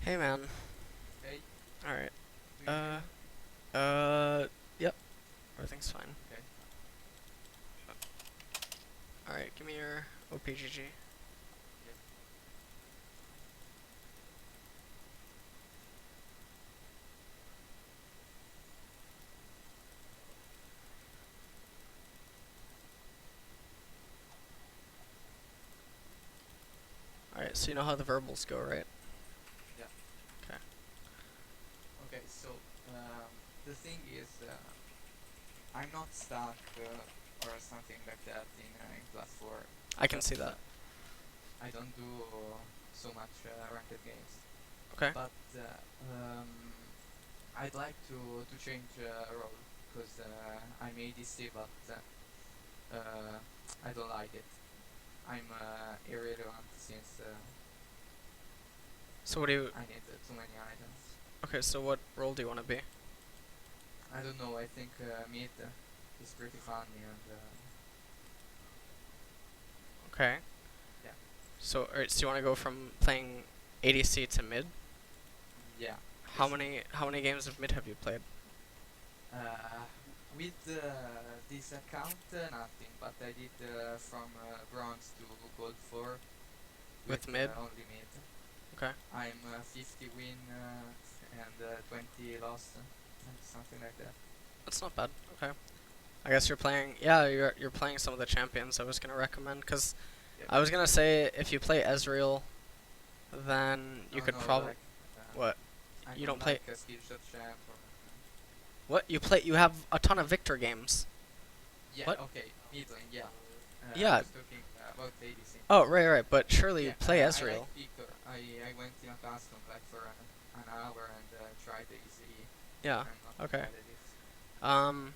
Hey man. Hey, Alright. do you hear Uh, me? yep. Everything's fine. Okay. Alright, give me your OPGG. Yes. Alright, so you know how the verbals go, right? Yeah. Okay. Okay. So the thing is, I'm not stuck or something like that in class four, I can but see that. I don't do so much ranked games. Okay. But I'd like to change role because I'm ADC, but I don't like it. I'm irrelevant since So what do you... I need too many items. Okay, so what role do you want to be? I don't know. I think mid is pretty funny and Okay. yeah, So, alright, so you want to go from playing ADC to mid? yeah, How basically. many games of mid have you played? Uh, with this account, nothing. But I did from bronze to gold 4 with With mid? only mid. Okay. I'm 50 win and 20 lost, something like that. That's not bad. Okay. I guess you're playing... Yeah, you're playing some of the champions I was going to recommend, because Yep. I was going to say if you play Ezreal, then you No, could no, probably... like What? I You don't don't play... like a skill shot champ or. What? You play? You have a ton of Victor games. Yeah, What? okay, mid lane, yeah. I Yeah. was talking about ADC. Oh, right, right. But surely you Yeah, play I like Ezreal. Victor. I went in a custom like for an hour and tried the easy. Yeah. I'm not Okay. bad at it. Um.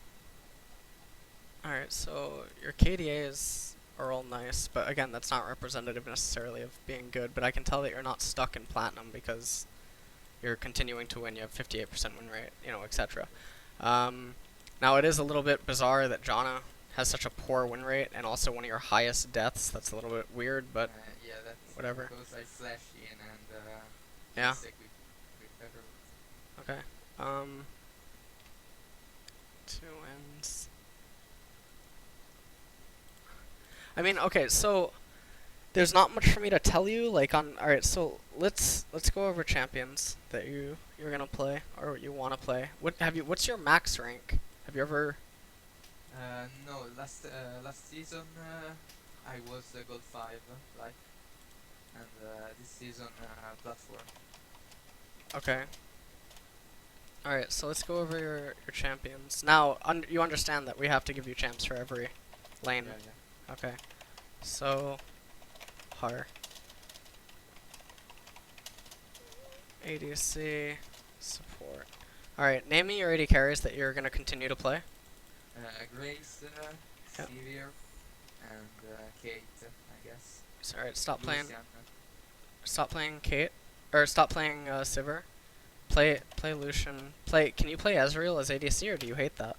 All right. So your KDAs are all nice, but again, that's not representative necessarily of being good. But I can tell that you're not stuck in platinum because you're continuing to win. You have 58% win rate, etc. Um. Now it is a little bit bizarre that Janna has such a poor win rate and also one of your highest deaths. That's a little bit weird, but Yeah, that's whatever. because I flash in and Yeah. insect with pepper. Okay. 2 wins. I mean, okay, so there's not much for me to tell you. Like on, all right, so let's go over champions that you're gonna play or you want to play. What have you? What's your max rank? Have you ever? No, last season I was gold 5, like, and this season platform. Okay. All right, so let's go over your champions. Now, you understand that we have to give you champs for every lane. Yeah, yeah. Okay. So, Har. ADC support. All right, name me your AD carries that you're gonna continue to play. Grace, Yep. Sivir, and Kate, I guess. So, all right, stop playing. Lucian. Stop playing Kate, or stop playing Sivir. Play Lucian. Can you play Ezreal as ADC, or do you hate that?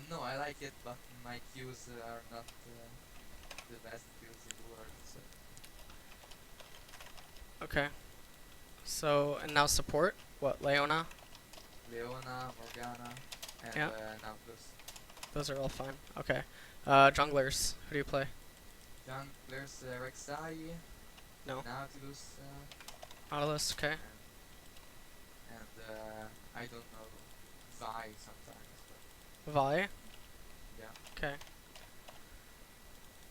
No, I like it, but my Qs are not the best Qs in the world. So Okay. So and now support. What Leona? Leona, Morgana, and Yeah, Nautilus. those are all fine. Okay. Junglers. Who do you play? Junglers, Rek'Sai, No. Nautilus, Nautilus. Okay. and I don't know, Vi sometimes, but Vi. yeah. Okay.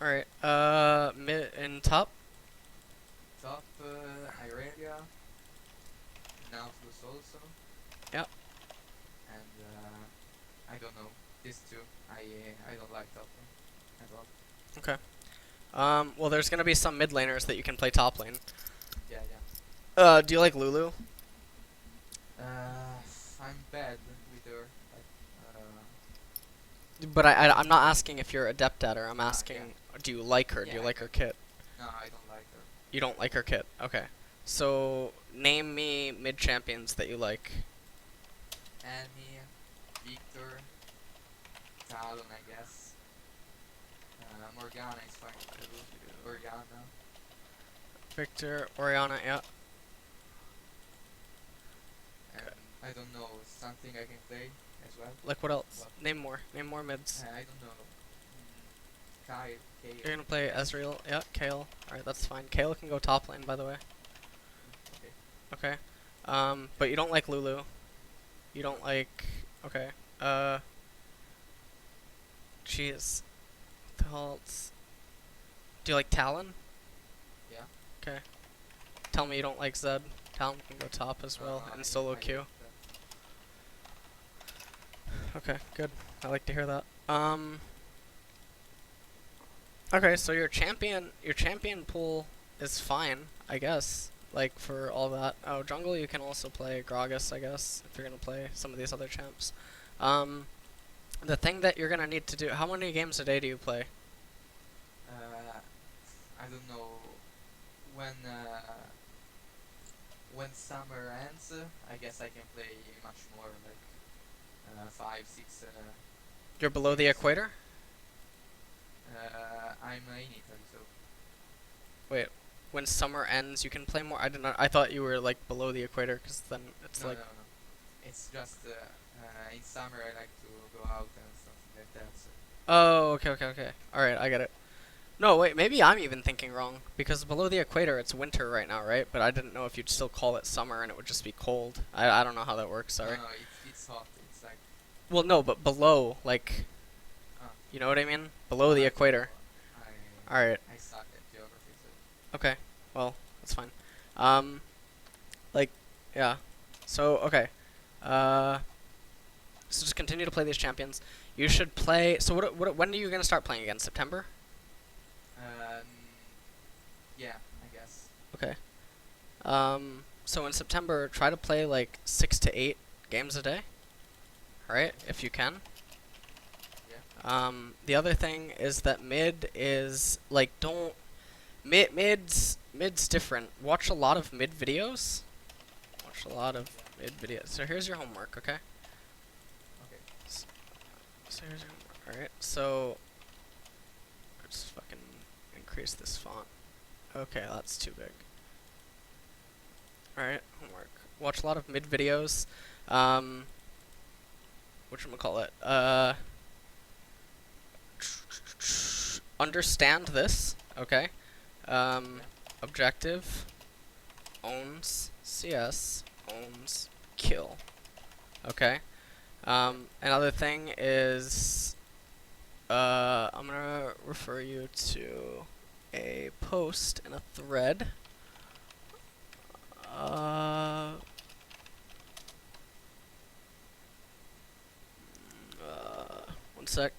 All right. Mid and top. Top, Irelia, Nautilus also, Yep. and I don't know, these two, I don't like top at all. Okay. Well, there's gonna be some mid laners that you can play top lane. Yeah, yeah. Do you like Lulu? I'm bad with her, like, But I'm not asking if you're adept at her. I'm yeah, asking, do you like her? Do yeah, you I like her got you. kit? No, I don't like her. You don't like her kit. Okay. So name me mid champions that you like. Annie, Victor, Talon, I guess. Morgana is fine too. Oriana. Victor, Oriana, yeah. something I can play as well. Like what else? What? Name more. Name more mids. I don't know. Kyle, Kale. You're gonna play Ezreal. Yeah, Kale. Alright, that's fine. Kale can go top lane, by the way. Okay. Okay. But you don't like Lulu. You don't like... Okay. Jeez. What the hell else? Do you like Talon? Yeah. Okay. Tell me you don't like Zed. Talon can go top as well, and solo queue. Okay, good. I like to hear that. Okay, so your champion pool is fine, I guess. Like for all that. Oh, jungle you can also play Gragas, I guess, if you're gonna play some of these other champs. The thing that you're gonna need to do. How many games a day do you play? I don't know. When summer ends, I guess I can play much more, like 5, 6. You're below the equator? I'm in Italy, so Wait, when summer ends, you can play more. I did not. I thought you were like below the equator, because then it's no, like. no, no. It's just in summer I like to go out and something like that. So. Oh, okay. All right, I get it. No, wait, maybe I'm even thinking wrong, because below the equator it's winter right now, right? But I didn't know if you'd still call it summer and it would just be cold. I don't know how that works. Sorry. No, it's hot. It's like Well, no, but below, like, uh, you know what I mean? Below the equator. I All right. I suck at geography, so. Okay. Well, that's fine. Like, yeah. So, okay. So just continue to play these champions. You should play. So when are you gonna start playing again? September? Yeah, I guess. Okay. So in September, try to play like 6 to 8 games a day. All right, if you can. Yeah. The other thing is that mid is like don't mid's different. Watch a lot of mid videos. Watch a lot of mid videos. So here's your homework, okay? Okay. So here's your homework. All right. So let's fucking increase this font. Okay, that's too big. All right, homework. Watch a lot of mid videos. Whatchamacallit? Understand this, okay? Objective owns CS owns kill. Okay? Another thing is I'm gonna refer you to a post in a thread. One sec.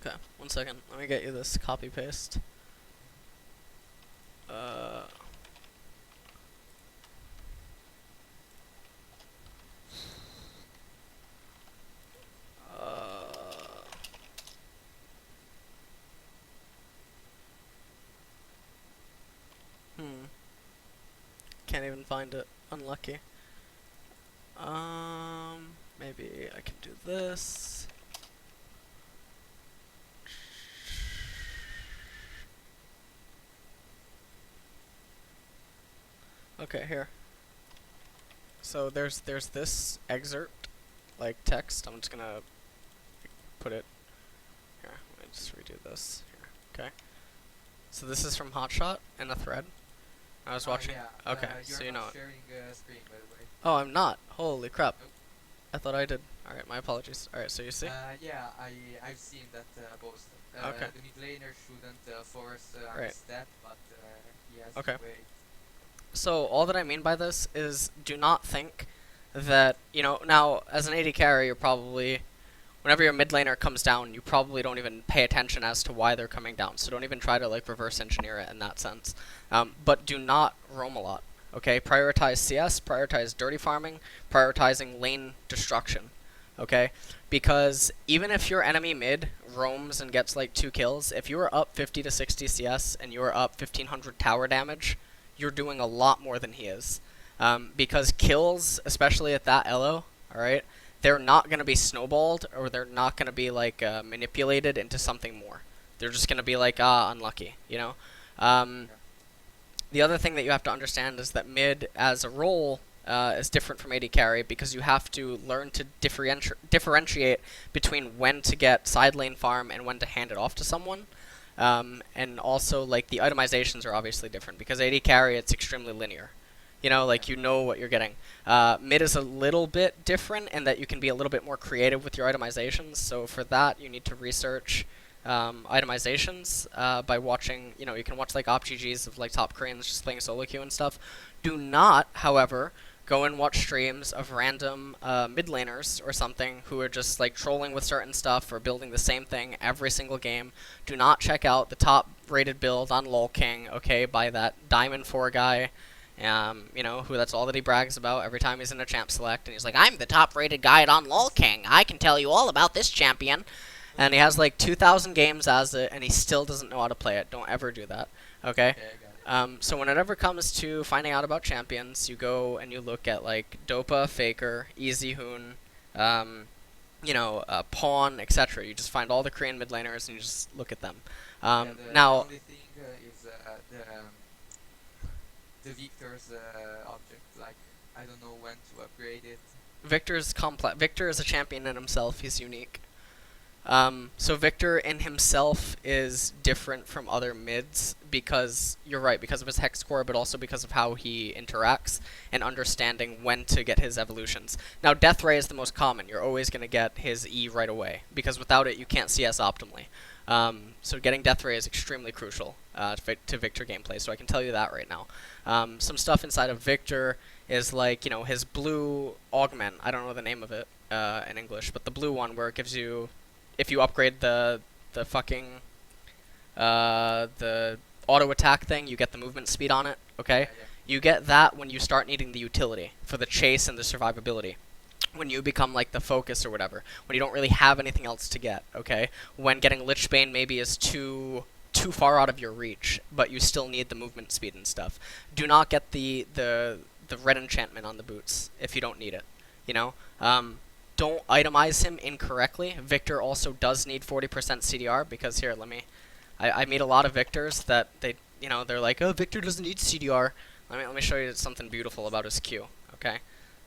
Okay, 1 second. Let me get you this copy paste. Can't even find it. Unlucky. Maybe I can do this. Okay, here. So there's this excerpt, like text. I'm just gonna put it here. Let me just redo this here. Okay. So this is from Hotshot in a thread. I was watching. Yeah. Okay, You're so you know not it. sharing screen, by the way. Oh, I'm not. Holy crap! Nope. I thought I did. All right, my apologies. All right, so you see. Yeah, I've seen that post. Okay. The mid laner shouldn't force Right. step, but he has Okay. to wait. So all that I mean by this is do not think that, you know, now as an AD carry, you're probably, whenever your mid laner comes down, you probably don't even pay attention as to why they're coming down. So don't even try to like reverse engineer it in that sense. But do not roam a lot. Okay, prioritize CS, prioritize dirty farming, prioritizing lane destruction. Okay, because even if your enemy mid roams and gets like 2 kills, if you are up 50 to 60 CS and you are up 1500 tower damage, you're doing a lot more than he is. Because kills, especially at that elo, alright, they're not going to be snowballed or they're not going to be like manipulated into something more. They're just going to be like, unlucky, you know? The other thing that you have to understand is that mid as a role is different from AD carry because you have to learn to differentiate between when to get side lane farm and when to hand it off to someone. And also, like, the itemizations are obviously different because AD carry, it's extremely linear. You know, like, you know what you're getting. Mid is a little bit different in that you can be a little bit more creative with your itemizations. So for that, you need to research itemizations by watching, you know, you can watch like OpGGs of like top Koreans just playing solo queue and stuff. Do not, however, go and watch streams of random mid laners or something who are just like trolling with certain stuff or building the same thing every single game. Do not check out the top rated build on LoL King, okay, by that Diamond 4 guy. You know, who that's all that he brags about every time he's in a champ select, and he's like, I'm the top rated guide on LoL King. I can tell you all about this champion. And he has like 2,000 games as it, and he still doesn't know how to play it. Don't ever do that, okay? So when it ever comes to finding out about champions, you go and you look at like Dopa, Faker, Easy Hoon, you know, Pawn, etc. You just find all the Korean mid laners and you just look at them. The only thing is the Victor's object. Like, I don't know when to upgrade it. Victor's complex. Victor is a champion in himself. He's unique. So Victor in himself is different from other mids because, you're right, because of his hex core, but also because of how he interacts and understanding when to get his evolutions. Now, Death Ray is the most common. You're always going to get his E right away, because without it, you can't CS optimally. So getting Death Ray is extremely crucial to Victor gameplay, so I can tell you that right now. Some stuff inside of Victor is like, you know, his blue augment. I don't know the name of it in English, but the blue one where it gives you, if you upgrade the fucking the auto attack thing, you get the movement speed on it. Okay, Yeah. you get that when you start needing the utility for the chase and the survivability. When you become like the focus or whatever, when you don't really have anything else to get. Okay, when getting Lichbane maybe is too far out of your reach, but you still need the movement speed and stuff. Do not get the red enchantment on the boots if you don't need it. You know. Don't itemize him incorrectly. Victor also does need 40% CDR because here, I meet a lot of Victors that they're like, oh, Victor doesn't need CDR. Let me show you something beautiful about his Q. Okay,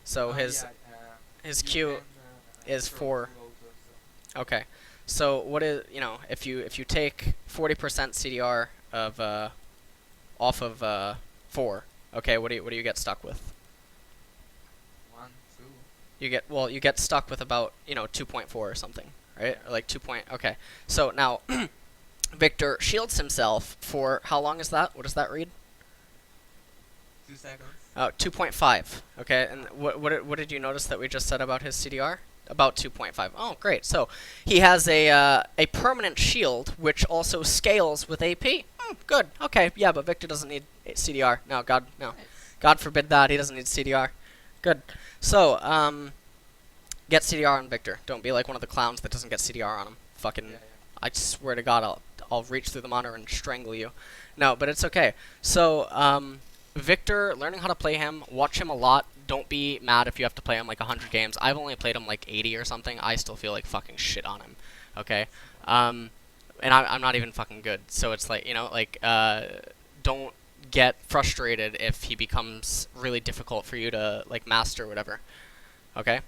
so his Q is 4. Okay, so what is, you know, if you take 40% CDR of off of 4, okay, what do you get stuck with? You get stuck with about, you know, 2.4 or something, right? Or like 2 point. Okay. So now Victor shields himself for how long is that? What does that read? 2 seconds. 2.5. Okay. And what did you notice that we just said about his CDR? About 2.5. Oh, great. So he has a permanent shield which also scales with AP. Good. Okay. Yeah, but Victor doesn't need CDR. No, no. Nice. God forbid that. He doesn't need CDR. Good. So, get CDR on Victor. Don't be like one of the clowns that doesn't get CDR on him. Fucking, Yeah. I swear to God, I'll reach through the monitor and strangle you. No, but it's okay. So, Victor, learning how to play him, watch him a lot. Don't be mad if you have to play him like 100 games. I've only played him like 80 or something. I still feel like fucking shit on him. Okay? And I'm not even fucking good. So it's like, you know, like, don't get frustrated if he becomes really difficult for you to like master or whatever. Okay?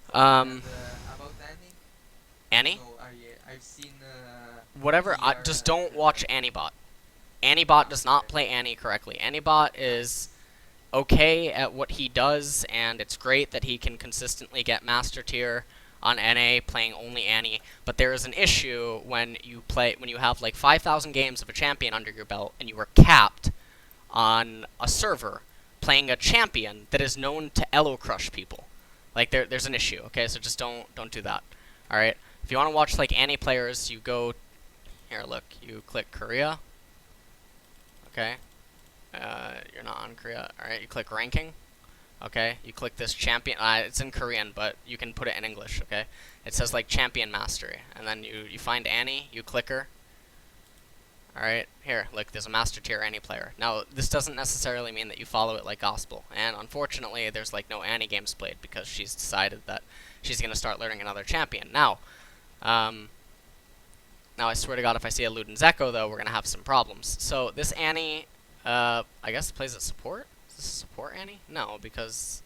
About Annie? Annie? No, I've seen Whatever, just don't watch Annibot. Annibot does not play Annie correctly. Annibot is okay at what he does, and it's great that he can consistently get master tier on NA playing only Annie, but there is an issue when you have like 5,000 games of a champion under your belt and you are capped on a server playing a champion that is known to elo crush people. Like there's an issue, okay? So just don't do that. All right? If you want to watch like Annie players, you go here, look, you click Korea. Okay? You're not on Korea. All right, you click ranking. Okay, you click this champion. It's in Korean, but you can put it in English. Okay, it says like champion mastery, and then you find Annie. You click her. All right, here, look, there's a master tier Annie player. Now, this doesn't necessarily mean that you follow it like gospel, and unfortunately, there's like no Annie games played because she's decided that she's gonna start learning another champion. Now, I swear to God, if I see a Luden's Echo, though, we're gonna have some problems. So this Annie I guess plays at support? Is this a support Annie? No, because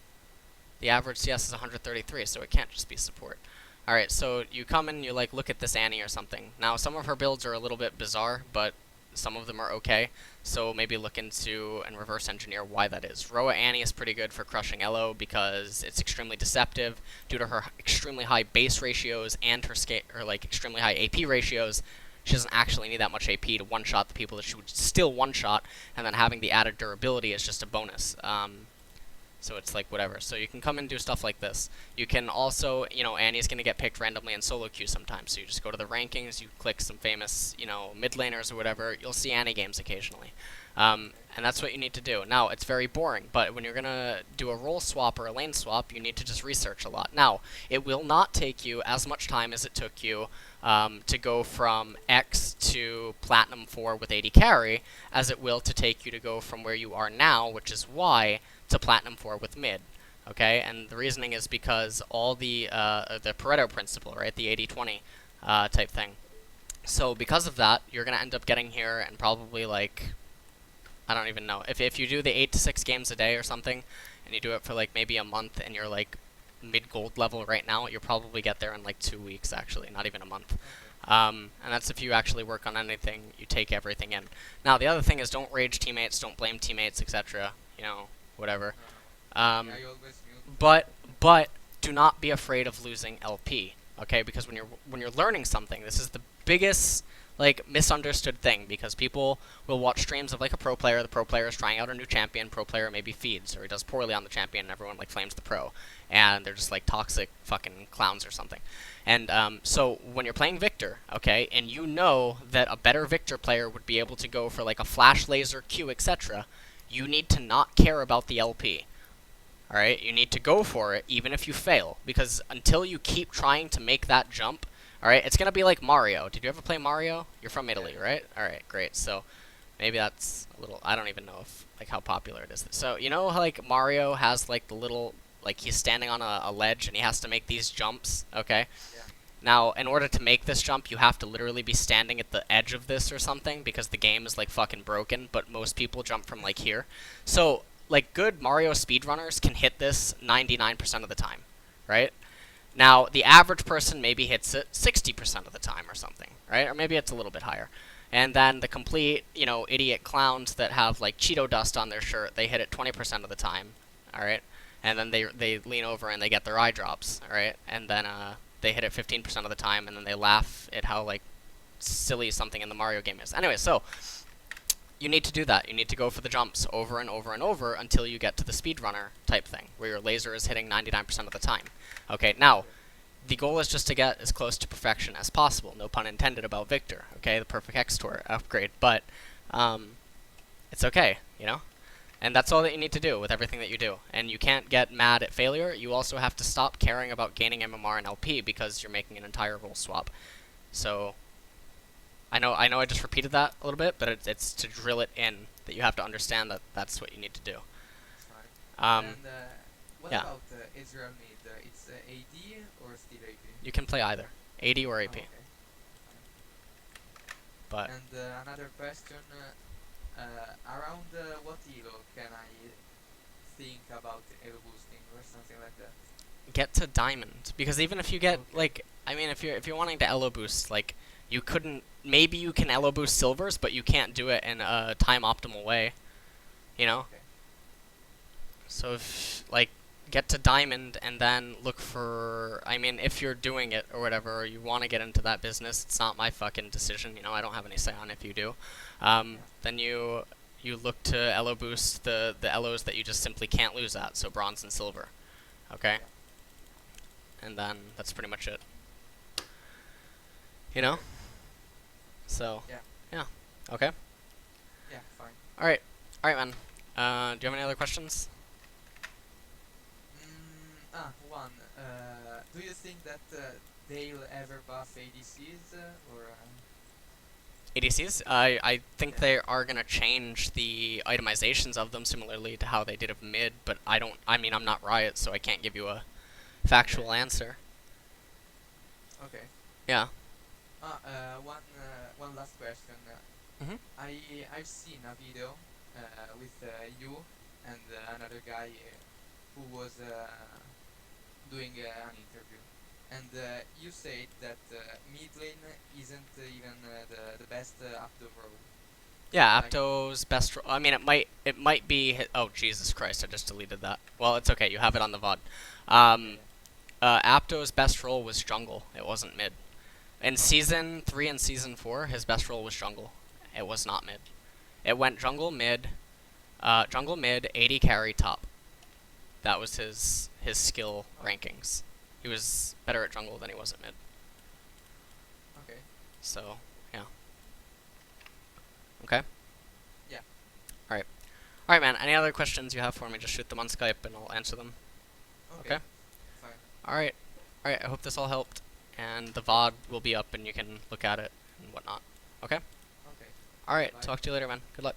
the average CS is 133, so it can't just be support. Alright, so you come and you like look at this Annie or something. Now some of her builds are a little bit bizarre, but some of them are okay. So maybe look into and reverse engineer why that is. Roa Annie is pretty good for crushing Elo because it's extremely deceptive due to her extremely high base ratios and her like extremely high AP ratios. She doesn't actually need that much AP to one-shot the people that she would still one-shot, and then having the added durability is just a bonus. So it's like whatever. So you can come and do stuff like this. You can also, Annie's going to get picked randomly in solo queue sometimes. So you just go to the rankings, you click some famous, mid laners or whatever. You'll see Annie games occasionally. And that's what you need to do. Now, it's very boring, but when you're going to do a role swap or a lane swap, you need to just research a lot. Now, it will not take you as much time as it took you to go from X to Platinum 4 with 80 carry, as it will to take you to go from where you are now, which is Y, to Platinum 4 with mid. Okay, and the reasoning is because all the Pareto principle, right, the 80-20 type thing. So because of that, you're going to end up getting here and probably like, I don't even know. If you do the 8 to 6 games a day or something, and you do it for like maybe a month, and you're like mid-gold level right now, you'll probably get there in like 2 weeks, actually, not even a month. And that's if you actually work on anything, you take everything in. Now, the other thing is don't rage teammates, don't blame teammates, etc., whatever. I always mute. But do not be afraid of losing LP, okay? Because when you're learning something, this is the biggest like misunderstood thing, because people will watch streams of like a pro player. The pro player is trying out a new champion. Pro player maybe feeds or he does poorly on the champion, and everyone like flames the pro, and they're just like toxic fucking clowns or something. And so when you're playing Victor, okay, and you know that a better Victor player would be able to go for like a flash laser Q, etc., you need to not care about the LP. Alright, you need to go for it even if you fail, because until you keep trying to make that jump, alright, it's gonna be like Mario. Did you ever play Mario? You're from Italy, right? Alright, great. So maybe that's a little, I don't even know if like how popular it is. So you know how like Mario has like the little, like he's standing on a ledge and he has to make these jumps, okay? Yeah. Now, in order to make this jump, you have to literally be standing at the edge of this or something, because the game is like fucking broken, but most people jump from like here. So like good Mario speedrunners can hit this 99% of the time, right? Now, the average person maybe hits it 60% of the time or something, right? Or maybe it's a little bit higher. And then the complete, idiot clowns that have like Cheeto dust on their shirt, they hit it 20% of the time, all right? And then they lean over and they get their eye drops, all right? And then they hit it 15% of the time, and then they laugh at how like silly something in the Mario game is. Anyway, so you need to do that. You need to go for the jumps over and over and over until you get to the speedrunner type thing, where your laser is hitting 99% of the time. Okay, now, the goal is just to get as close to perfection as possible. No pun intended about Victor, okay? The perfect X-Tor upgrade. But, it's okay, And that's all that you need to do with everything that you do. And you can't get mad at failure. You also have to stop caring about gaining MMR and LP because you're making an entire role swap. So I know I just repeated that a little bit, but it's to drill it in that you have to understand that that's what you need to do. That's right. And what yeah. about Israel mid? It's AD or still AP? You can play either, AD or AP. Oh, okay. But And another question, around what elo can I think about elo boosting or something like that? get to diamond, because even if you get like, I mean, if you're wanting to elo boost, like you couldn't. Maybe you can elo boost silvers, but you can't do it in a time optimal way. Okay. So if like get to diamond and then look for. I mean, if you're doing it or whatever, or you want to get into that business, it's not my fucking decision. I don't have any say on if you do. Then you look to elo boost the elos that you just simply can't lose at. So bronze and silver. Okay. And then that's pretty much it. So yeah. Okay. Yeah, fine. All right, man. Do you have any other questions? One. Do you think that they'll ever buff ADCs or? ADCs? I think Yeah. they are gonna change the itemizations of them similarly to how they did of mid, but I mean, I'm not Riot, so I can't give you a factual answer. Okay. Yeah. One last question. Mhm. I've seen a video with you and another guy who was doing an interview, and you said that mid lane isn't even the best after role. Yeah, Like, Apto's best. I mean, it might be. Oh Jesus Christ! I just deleted that. Well, it's okay. You have it on the VOD. yeah, Um, yeah. Apto's best role was jungle. It wasn't mid. In Okay, season 3 and season 4, his best role was jungle. It was not mid. It went jungle mid, 80 carry top. That was his skill okay, rankings. He was better at jungle than he was at mid. okay. So yeah. Okay. Yeah, All right. All right, man. Any other questions you have for me? Just shoot them on Skype and I'll answer them. okay, Okay. fine. All right. All right. I hope this all helped. And the Yeah, VOD will be up and you can look at it and whatnot. Okay. okay. All right. Bye. Talk to you later, man. Good luck.